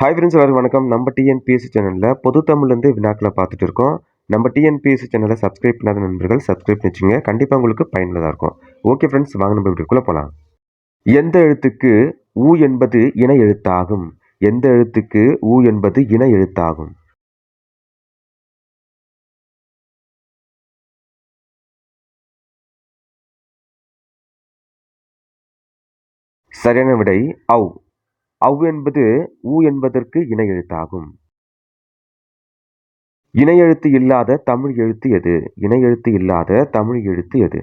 Hi friends, எல்லாருக்கும் வணக்கம். நம்ம டிஎன்பிஎஸ்சி சேனலில் பொது தமிழ்லேருந்து வினாக்களை பார்த்துட்டு இருக்கோம். நம்ம டிஎன்பிஎஸ்சி சேனலை சப்ஸ்கிரைப் பண்ணாத நண்பர்கள் சப்ஸ்கிரைப் வச்சுங்க. கண்டிப்பாக உங்களுக்கு பயனுள்ளதாக இருக்கும். ஓகே ஃப்ரெண்ட்ஸ், வாங்க நம்ம வீட்டுக்குள்ளே போகலாம். எந்த எழுத்துக்கு ஊ என்பது இணை எழுத்தாகும்? எந்த எழுத்துக்கு ஊ என்பது இணை எழுத்தாகும்? சரியான விடை அவ். அவ் என்பது ஊ என்பதற்கு இணை எழுத்தாகும். இணை எழுத்து இல்லாத தமிழ் எழுத்து எது? இணை எழுத்து இல்லாத தமிழ் எழுத்து எது?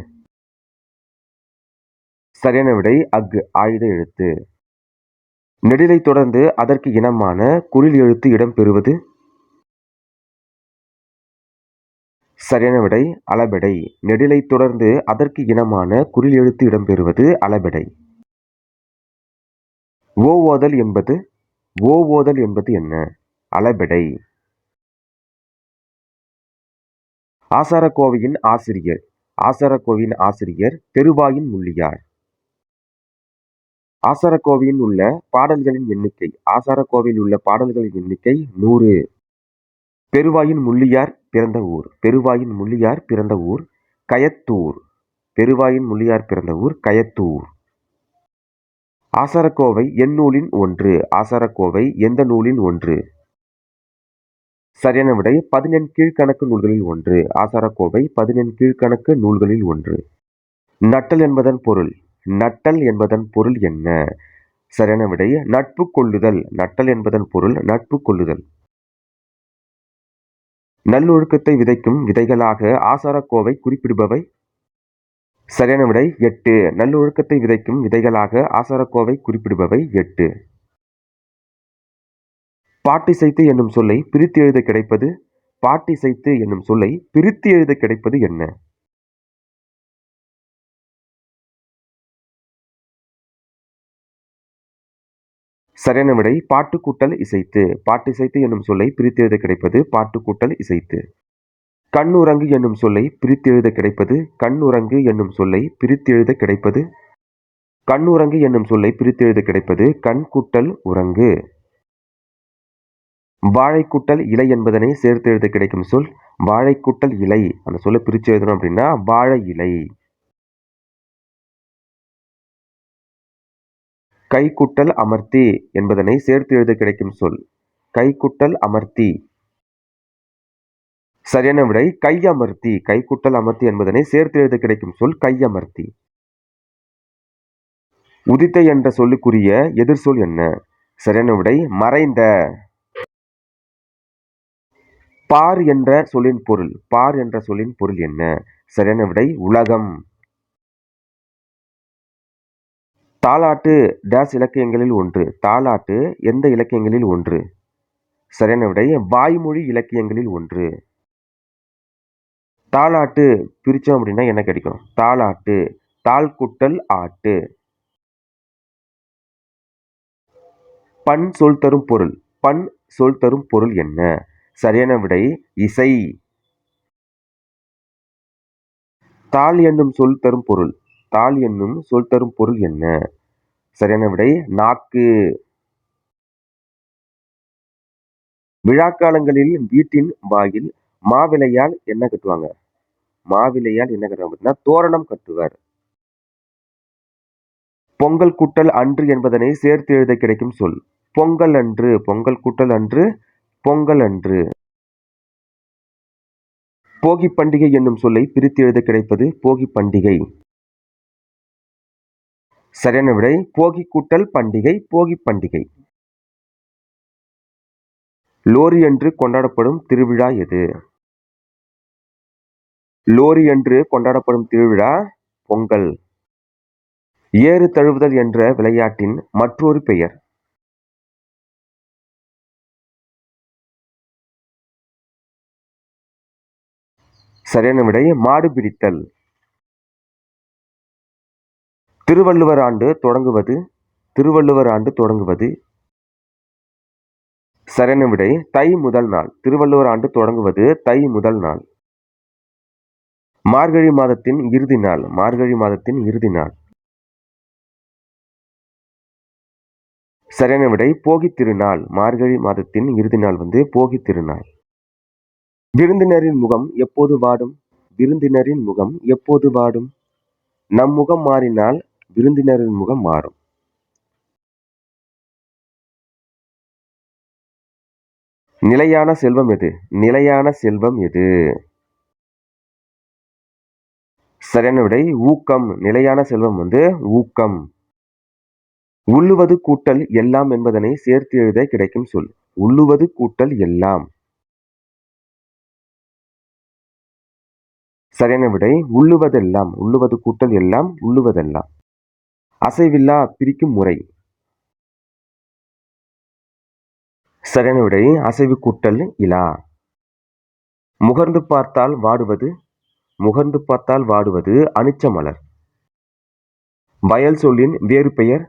சரியான விடை அஃது, ஆயுத எழுத்து. நெடிலை தொடர்ந்து அதற்கு இனமான குறில் எழுத்து இடம்பெறுவது? சரியான விடை அளபெடை. நெடிலை தொடர்ந்து அதற்கு இனமான குறில் எழுத்து இடம்பெறுவது அளபெடை. ஓ ஓதல் என்பது என்ன? அளபெடை. ஆசாரக்கோவையின் ஆசிரியர். ஆசாரக்கோவையின் ஆசிரியர் பெருவாயின் முள்ளியார். ஆசாரக்கோவையில் உள்ள பாடல்களின் எண்ணிக்கை. ஆசாரக்கோவையில் உள்ள பாடல்களின் எண்ணிக்கை 100. பெருவாயின் முள்ளியார் பிறந்த ஊர். பெருவாயின் முள்ளியார் பிறந்த ஊர் கயத்தூர். பெருவாயின் முள்ளியார் பிறந்த ஊர் கயத்தூர். ஆசாரக்கோவை எந்நூலின் ஒன்று? ஆசாரக்கோவை எந்த நூலின் ஒன்று? சரியான விடை 18 கீழ்கணக்கு நூல்களில் ஒன்று. ஆசாரக்கோவை 18 கீழ்கணக்கு நூல்களில் ஒன்று. நட்டல் என்பதன் பொருள். நட்டல் என்பதன் பொருள் என்ன? சரியான விடை நட்பு கொள்ளுதல். நட்டல் என்பதன் பொருள் நட்பு கொள்ளுதல். நல்லொழுக்கத்தை விதைக்கும் விதைகளாக ஆசாரக்கோவை குறிப்பிடுபவை? சரியான விடை 8. நல்லொழுக்கத்தை விதைக்கும் விதைகளாக ஆசாரக்கோவை குறிப்பிடுபவை 8. பாட்டிசைத்து என்னும் சொல்லை பிரித்து எழுத கிடைப்பது? பாட்டிசைத்து என்னும் சொல்லை பிரித்து எழுத கிடைப்பது என்ன? சரியான விடை பாட்டு கூட்டல் இசைத்து. பாட்டிசைத்து என்னும் சொல்லை பிரித்து எழுத கிடைப்பது பாட்டு கூட்டல் இசைத்து. கண்ணுறங்கு என்னும் சொல்லை பிரித்து எழுத கிடைப்பது? கண்ணுறங்கு என்னும் சொல்லை பிரித்து எழுத கிடைப்பது? கண்ணுறங்கு என்னும் சொல்லை பிரித்து எழுத கிடைப்பது கண் கூட்டல் உறங்கு. வாழை கூட்டல் இலை என்பதனை சேர்த்து எழுத கிடைக்கும் சொல்? வாழை கூட்டல் இலை, அந்த சொல்லை பிரித்து எழுதணும் அப்படின்னா வாழை இலை. கை கூட்டல் அமர்த்தி என்பதனை சேர்த்து எழுத கிடைக்கும் சொல்? கை கூட்டல் அமர்த்தி. சரியான விடை கையமர்த்தி. கை கூட்டல் அமர்த்தி என்பதனை சேர்த்து எழுத கிடைக்கும் சொல் கையமர்த்தி. உதித்த என்ற சொல்லுக்குரிய எதிர்சொல் என்ன? சரியான விடை மறைந்த. பார் என்ற சொல்லின் பொருள். பார் என்ற சொல்லின் பொருள் என்ன? சரியான விடை உலகம். தாலாட்டு டேஸ் இலக்கியங்களில் ஒன்று. தாலாட்டு எந்த இலக்கியங்களில் ஒன்று? சரியான விடை வாய்மொழி இலக்கியங்களில் ஒன்று. தாலாட்டு பிரிச்சோம் அப்படின்னா என்ன கிடைக்கும்? தாலாட்டு தாள் கூட்டல் ஆட்டு. பண் சொல் தரும் பொருள். பண் சொல் தரும் பொருள் என்ன? சரியான விடை இசை. தாள் என்னும் சொல் தரும் பொருள். தாள் என்னும் சொல் தரும் பொருள் என்ன? சரியான விடை நாக்கு. விழாக்காலங்களில் வீட்டின் வாயில் மாவிலையால் என்ன கட்டுவாங்க? மாவிலையால் என்ன கட்டுவாங்க அப்படின்னா தோரணம் கட்டுவர். பொங்கல் கூட்டல் அன்று என்பதனை சேர்த்து எழுத கிடைக்கும் சொல்? பொங்கல் அன்று. பொங்கல் கூட்டல் அன்று பொங்கல் அன்று. போகி பண்டிகை என்னும் சொல்லை பிரித்து எழுத கிடைப்பது போகி பண்டிகை. சரியான விடை போகி கூட்டல் பண்டிகை போகி பண்டிகை. லோரி என்று கொண்டாடப்படும் திருவிழா எது? லோரி என்று கொண்டாடப்படும் திருவிழா பொங்கல். ஏறு தழுவுதல் என்ற விளையாட்டின் மற்றொரு பெயர்? சரியான விடை மாடு பிடித்தல். திருவள்ளுவர் ஆண்டு தொடங்குவது? திருவள்ளுவர் ஆண்டு தொடங்குவது? சரியான விடை தை முதல் நாள். திருவள்ளுவர் ஆண்டு தொடங்குவது தை முதல் நாள். மார்கழி மாதத்தின் இறுதி நாள். மார்கழி மாதத்தின் இறுதி நாள். சரியான விடை போகித் திருநாள். மார்கழி மாதத்தின் இறுதி நாள் வந்து போகித் திருநாள். விருந்தினரின் முகம் எப்போது வாடும்? விருந்தினரின் முகம் எப்போது வாடும்? நம் முகம் மாறினால் விருந்தினரின் முகம் மாறும். நிலையான செல்வம் எது? நிலையான செல்வம் எது? சரியான விடை ஊக்கம். நிலையான செல்வம் வந்து ஊக்கம். உள்ளுவது கூட்டல் எல்லாம் என்பதனை சேர்த்து எழுத கிடைக்கும் சொல். உள்ளுவது கூட்டல் எல்லாம். சரியான விடை உள்ளுவதெல்லாம். உள்ளுவது கூட்டல் எல்லாம் உள்ளுவதெல்லாம். அசைவில்லா பிரிக்கும் முறை. சரியான விடை அசைவு கூட்டல் இலா. முகர்ந்து பார்த்தால் வாடுவது. முகர்ந்து பார்த்தால் வாடுவது அனிச்ச மலர். வயல் சொல்லின் வேறு பெயர்.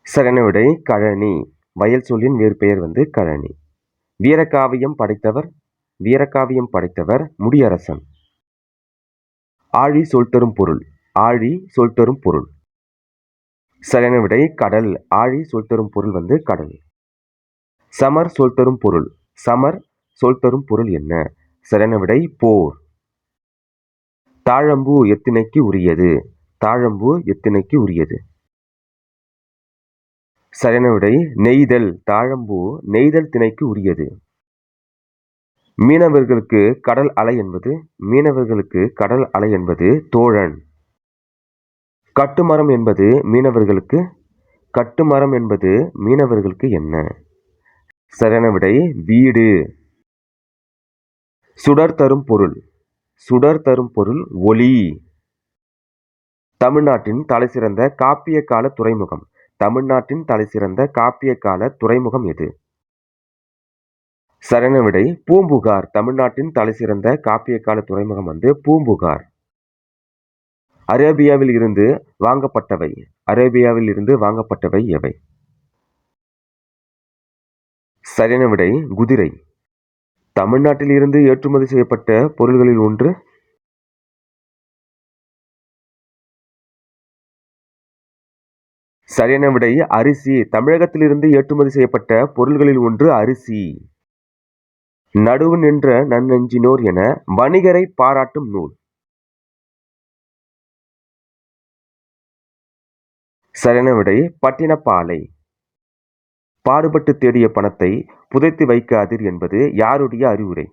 சரியான விடை கழனி. வயல் சொல்லின் வேறு பெயர் வந்து கழனி. வீரகாவியம் படைத்தவர். வீரகாவியம் படைத்தவர் முடியரசன். ஆழி சொல் தரும் பொருள். ஆழி சொல் தரும் பொருள். சரியான விடை கடல். ஆழி சொல் தரும் பொருள் வந்து கடல். சமர் சொல் தரும் பொருள். சமர் சொல் தரும் பொருள் என்ன? சரியான விடை போர். தாழம்பூ எத்திணைக்கு உரியது. தாழம்பூ எத்திணைக்கு உரியது. சரியான விடை நெய்தல். தாழம்பூ நெய்தல் திணைக்கு உரியது. மீனவர்களுக்கு கடல் அலை என்பது. மீனவர்களுக்கு கடல் அலை என்பது தோழன். கட்டுமரம் என்பது மீனவர்களுக்கு. கட்டுமரம் என்பது மீனவர்களுக்கு என்ன? சரியான விடை வீடு. சுடர் தரும் பொருள். சுடர் தரும் பொருள் ஒளி. தமிழ்நாட்டின் தலைசிறந்த காப்பிய கால துறைமுகம். தமிழ்நாட்டின் தலைசிறந்த காப்பிய கால துறைமுகம் எது? சரியான விடை பூம்புகார். தமிழ்நாட்டின் தலைசிறந்த காப்பிய கால துறைமுகம் வந்து பூம்புகார். அரேபியாவில் இருந்து வாங்கப்பட்டவை. அரேபியாவில் இருந்து வாங்கப்பட்டவை எவை? சரியான விடை குதிரை. தமிழ்நாட்டில் இருந்து ஏற்றுமதி செய்யப்பட்ட பொருள்களில் ஒன்று. சரியான விடை அரிசி. தமிழகத்திலிருந்து ஏற்றுமதி செய்யப்பட்ட பொருள்களில் ஒன்று அரிசி. நடுவு நின்ற நன்னெஞ்சினோர் என வணிகரை பாராட்டும் நூல். சரியான விடை பட்டினப்பாலை. பாடுபட்டு தேடிய பணத்தை புதைத்து வைக்காதீர் என்பது யாருடைய அறிவுரை?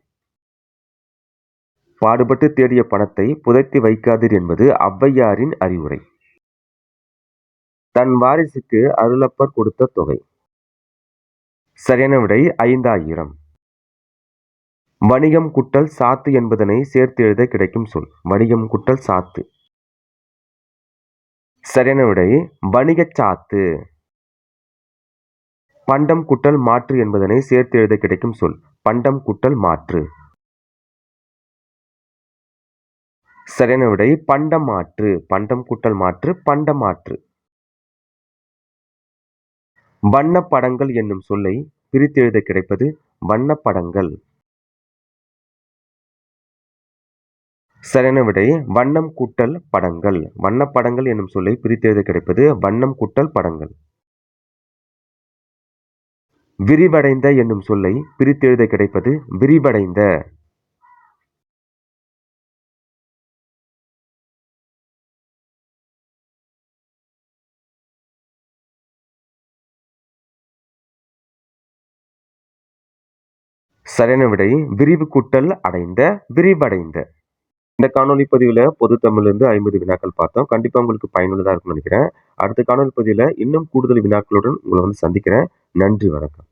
பாடுபட்டு தேடிய பணத்தை புதைத்து வைக்காதீர் என்பது ஔவையாரின் அறிவுரை. தன் வாரிசுக்கு அருளப்பர் கொடுத்த தொகை. சரியான விடை 5000. வணிகம் குட்டல் சாத்து என்பதனை சேர்த்து எழுத கிடைக்கும் சொல். வணிகம் குட்டல் சாத்து. சரியான விடை வணிகச் சாத்து. பண்டம் குட்டல் மாற்று என்பதனை சேர்த்து எழுத கிடைக்கும் சொல். பண்டம் குட்டல் மாற்று. சரியான விடை பண்டம் மாற்று. பண்டம் குட்டல் மாற்று பண்டம் மாற்று. வண்ணப்படங்கள் என்னும் சொல்லை பிரித்து எழுத கிடைப்பது வண்ணப்படங்கள். சரியான விடை வண்ணம் கூட்டல் படங்கள். வண்ணப்படங்கள் என்னும் சொல்லை பிரித்து எழுத கிடைப்பது வண்ணம் கூட்டல் படங்கள். விரிவடைந்த என்னும் சொல்லை பிரித்து எழுத கிடைப்பது விரிவடைந்த. சரியான விடை விரிவு கூட்டல் அடைந்த விரிவடைந்த. இந்த காணொலி பதிவில் பொது தமிழ்லேருந்து 50 வினாக்கள் பார்த்தோம். கண்டிப்பாக உங்களுக்கு பயனுள்ளதாக இருக்கும்னு நினைக்கிறேன். அடுத்த காணொலி பதிவில் இன்னும் கூடுதல் வினாக்களுடன் உங்களை வந்து சந்திக்கிறேன். நன்றி, வணக்கம்.